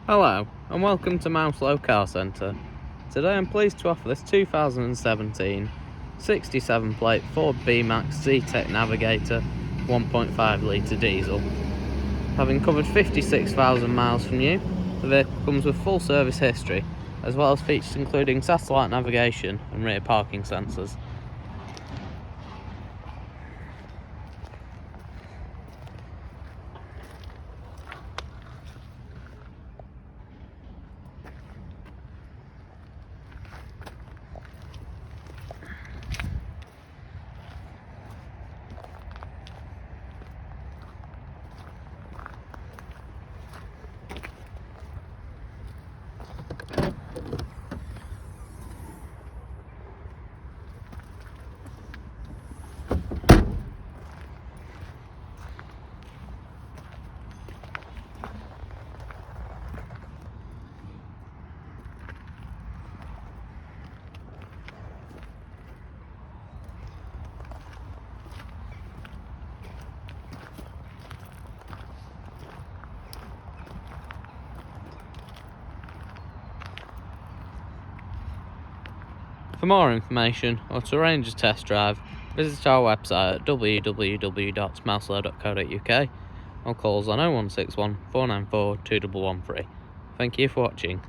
Hello and welcome to Mouselow Car Centre. Today I'm pleased to offer this 2017 67 plate Ford B-Max Zetec Navigator 1.5 litre diesel. Having covered 56,000 miles from you, the vehicle comes with full service history, as well as features including satellite navigation and rear parking sensors. For more information or to arrange a test drive, visit our website at www.mouselow.co.uk or call us on 0161 494 2113. Thank you for watching.